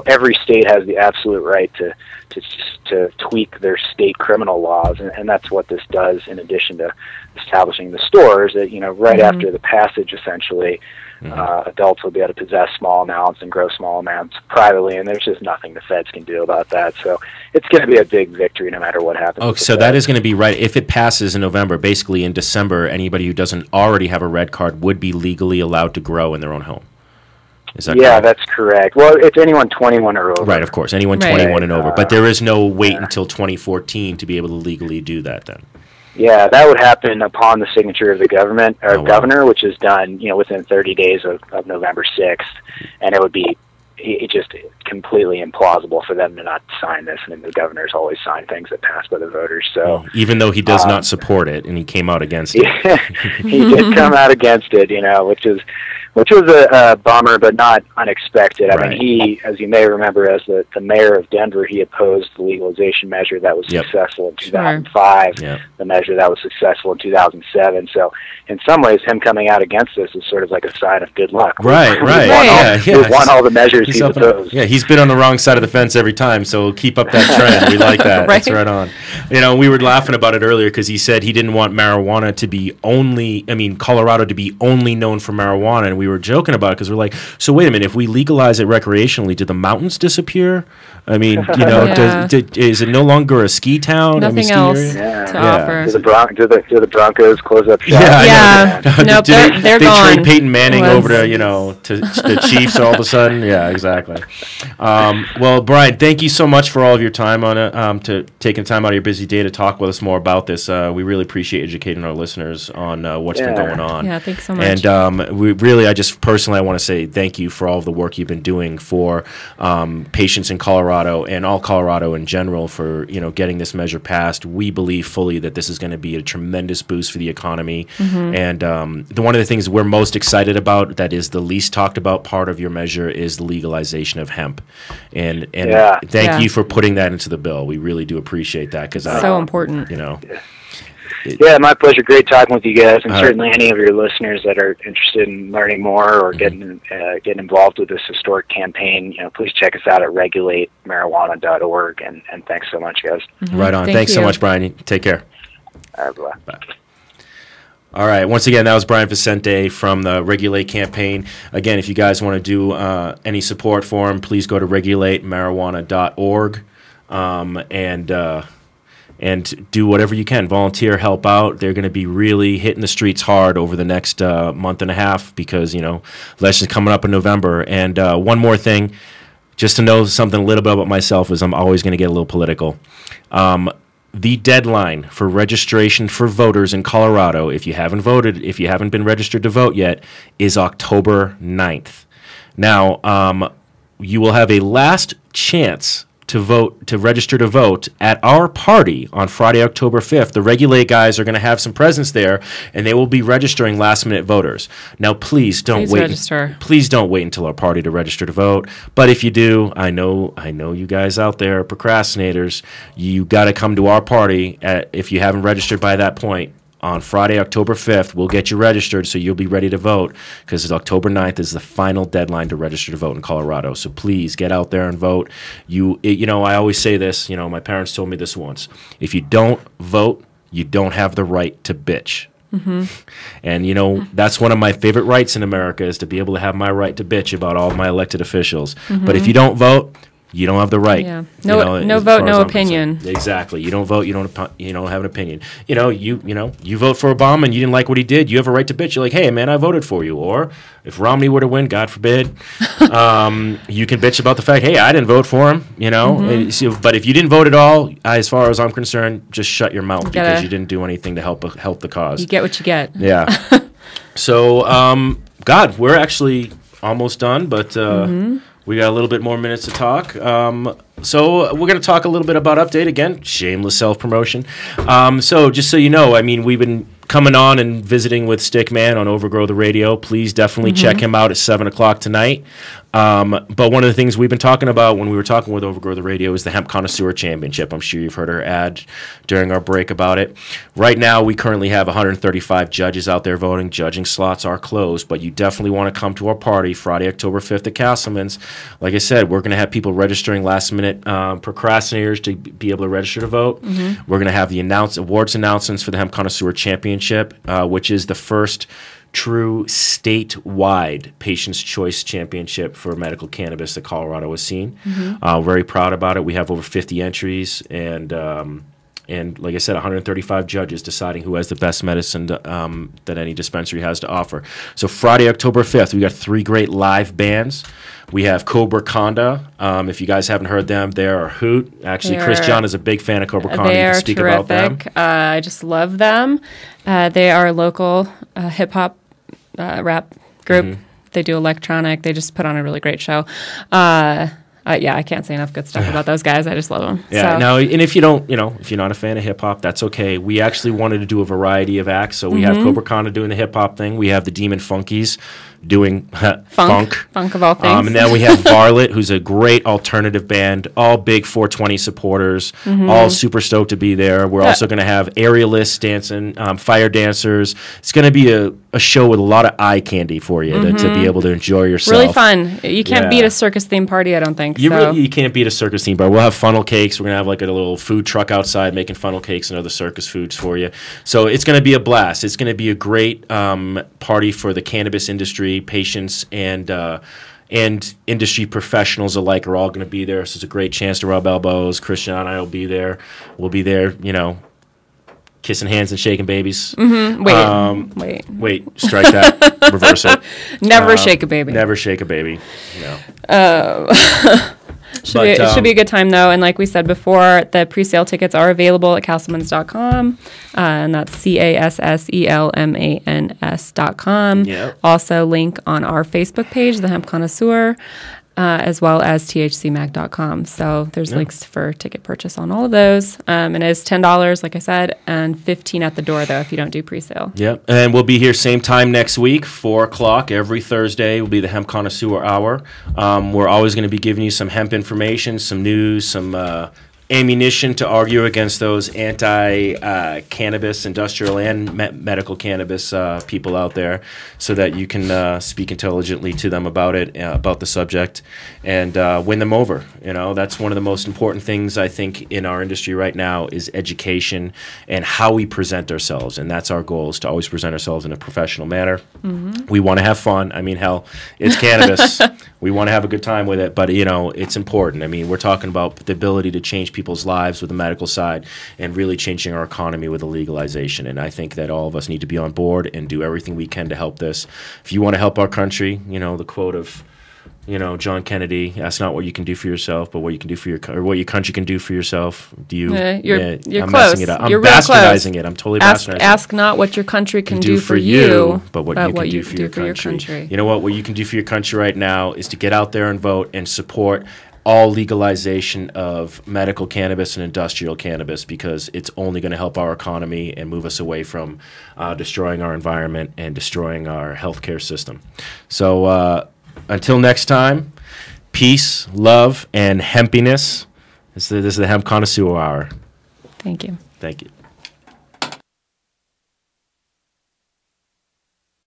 every state has the absolute right to tweak their state criminal laws, and that's what this does. In addition to establishing the stores, that right after the passage, essentially, adults will be able to possess small amounts and grow small amounts privately, and there's just nothing the feds can do about that. So it's going to be a big victory no matter what happens. Oh, so that is going to be right. If it passes in November, basically in December, anybody who doesn't already have a red card would be legally allowed to grow in their own home. Is that correct? That's correct. Well, it's anyone 21 or over. Right, of course. Anyone 21 and over. But there is no wait until 2014 to be able to legally do that then. Yeah, that would happen upon the signature of the governor, which is done, within 30 days of November 6th, and it would be just completely implausible for them to not sign this. And the governor's always signed things that pass by the voters. So even though he does not support it, and he came out against it, he did come out against it, which was a bummer, but not unexpected. I mean, he, as you may remember, as the mayor of Denver, he opposed the legalization measure that was successful in 2005, the measure that was successful in 2007. So in some ways, him coming out against this is sort of like a sign of good luck. Right. He won all the measures he's opposed. Yeah, he's been on the wrong side of the fence every time, so keep up that trend. We like that. That's right on. We were laughing about it earlier because he said he didn't want marijuana to be Colorado to be only known for marijuana, and we were joking about it because we're like, so wait a minute, if we legalize it recreationally, do the mountains disappear? I mean, is it no longer a ski town? Nothing else to offer. Do the Broncos close up shop? Nope, they're gone. They trade Peyton Manning over to the Chiefs all of a sudden. Yeah, exactly. Well, Brian, thank you so much for all of your time on it, to taking time out of your busy day to talk with us more about this. We really appreciate educating our listeners on what's been going on. Yeah, thanks so much. And we really, I want to say thank you for all of the work you've been doing for patients in Colorado and all Colorado in general for getting this measure passed. We believe fully that this is going to be a tremendous boost for the economy. And one of the things we're most excited about, that is the least talked about part of your measure, is the legalization of hemp. And thank you for putting that into the bill. We really do appreciate that because so important. Yeah, my pleasure. Great talking with you guys, and certainly any of your listeners that are interested in learning more or getting involved with this historic campaign, please check us out at regulatemarijuana.org. And thanks so much, guys. Right on. Thanks so much, Brian. Take care. All right, bye. All right. Once again, that was Brian Vicente from the Regulate campaign. Again, if you guys want to do any support for him, please go to regulatemarijuana.org and do whatever you can. Volunteer, help out. They're going to be really hitting the streets hard over the next month and a half because, election's coming up in November. And one more thing, just to know something a little bit about myself, is I'm always going to get a little political. The deadline for registration for voters in Colorado, if you haven't been registered to vote yet, is October 9th. Now, you will have a last chance to register to vote at our party on Friday, October 5th. The Regulate guys are going to have some presence there, and they will be registering last-minute voters. Now, please don't wait. Please don't wait until our party to register to vote. But if you do, I know you guys out there are procrastinators. You got to come to our party if you haven't registered by that point. On Friday, October 5th, we'll get you registered so you'll be ready to vote because October 9th is the final deadline to register to vote in Colorado. So please get out there and vote. I always say this, my parents told me this once. If you don't vote, you don't have the right to bitch. And, that's one of my favorite rights in America is to be able to have my right to bitch about all of my elected officials. But if you don't vote, you don't have the right. Yeah. No vote, no opinion. Exactly. You don't vote. You don't have an opinion. You vote for Obama and you didn't like what he did. You have a right to bitch. You're like, hey man, I voted for you. Or if Romney were to win, God forbid, you can bitch about the fact, hey, I didn't vote for him. But if you didn't vote at all, as far as I'm concerned, just shut your mouth because you didn't do anything to help the cause. You get what you get. Yeah. So, God, we're actually almost done, but we got a little bit more minutes to talk. So we're going to talk a little bit about Update. Again, shameless self-promotion. So just so you know, I mean, we've been coming on and visiting with Stickman on Overgrow the Radio. Please definitely check him out at 7 o'clock tonight. But one of the things we've been talking about when we were talking with Overgrow the Radio is the Hemp Connoisseur Championship. I'm sure you've heard our ad during our break about it. Right now, we currently have 135 judges out there voting. Judging slots are closed, but you definitely want to come to our party Friday, October 5th at Castleman's. Like I said, we're going to have people registering last-minute procrastinators to be able to register to vote. We're going to have the awards announcements for the Hemp Connoisseur Championship, which is the first true statewide Patient's Choice Championship for medical cannabis that Colorado has seen. Very proud about it. We have over 50 entries, and like I said, 135 judges deciding who has the best medicine that any dispensary has to offer. So Friday, October 5th, we got 3 great live bands. We have Cobra Conda. If you guys haven't heard them, they are a hoot. Actually, Chris John is a big fan of Cobra Conda. They You are can speak terrific. about them. I just love them. They are a local hip-hop rap group. They do electronic. They just put on a really great show. I can't say enough good stuff about those guys. I just love them. Yeah. So. Now, and if you don't, if you're not a fan of hip hop, that's okay. We actually wanted to do a variety of acts. So we have Cobra Conda doing the hip hop thing. We have the Demon Funkies doing funk of all things. and then we have Varlet, who's a great alternative band, all big 420 supporters, all super stoked to be there. We're also going to have aerialists dancing, fire dancers. It's going to be a show with a lot of eye candy for you to be able to enjoy yourself. Really fun. You can't beat a circus themed party, I don't think. You can't beat a circus theme bar. We'll have funnel cakes. We're going to have like a little food truck outside making funnel cakes and other circus foods for you. So it's going to be a blast. It's going to be a great party for the cannabis industry. Patients and industry professionals alike are all going to be there. So it's a great chance to rub elbows. Christian and I will be there. We'll be there, kissing hands and shaking babies. Wait. Strike that. Reverse it. Never shake a baby. Never shake a baby. No. It should be a good time, though. And like we said before, the pre-sale tickets are available at castlemans.com, and that's CASSELMANS.com. Yep. Also, link on our Facebook page, The Hemp Connoisseur, as well as thcmag.com. So there's links for ticket purchase on all of those. And it is $10, like I said, and $15 at the door, though, if you don't do pre-sale. Yep. And we'll be here same time next week, 4 o'clock every Thursday will be the Hemp Connoisseur Hour. We're always going to be giving you some hemp information, some news, some ammunition to argue against those anti-cannabis, industrial and medical cannabis people out there, so that you can speak intelligently to them about it, about the subject, and win them over. That's one of the most important things I think in our industry right now is education and how we present ourselves, and that's our goal, is to always present ourselves in a professional manner. We want to have fun. I mean, hell, it's cannabis. We want to have a good time with it, but it's important. I mean, we're talking about the ability to change people's lives with the medical side and really changing our economy with the legalization. And I think that all of us need to be on board and do everything we can to help this. If you want to help our country, the quote of John Kennedy, that's not what you can do for yourself, but what you can do for what your country can do for yourself. You're I'm close. messing it up. I'm You're real bastardizing close. it. I'm totally bastardizing it. Ask not what your country can do for you, but what you can do for your country. You know what you can do for your country right now is to get out there and vote and support all legalization of medical cannabis and industrial cannabis, because it's only going to help our economy and move us away from destroying our environment and destroying our healthcare system. So until next time, peace, love, and hempiness. This is the Hemp Connoisseur Hour. Thank you. Thank you.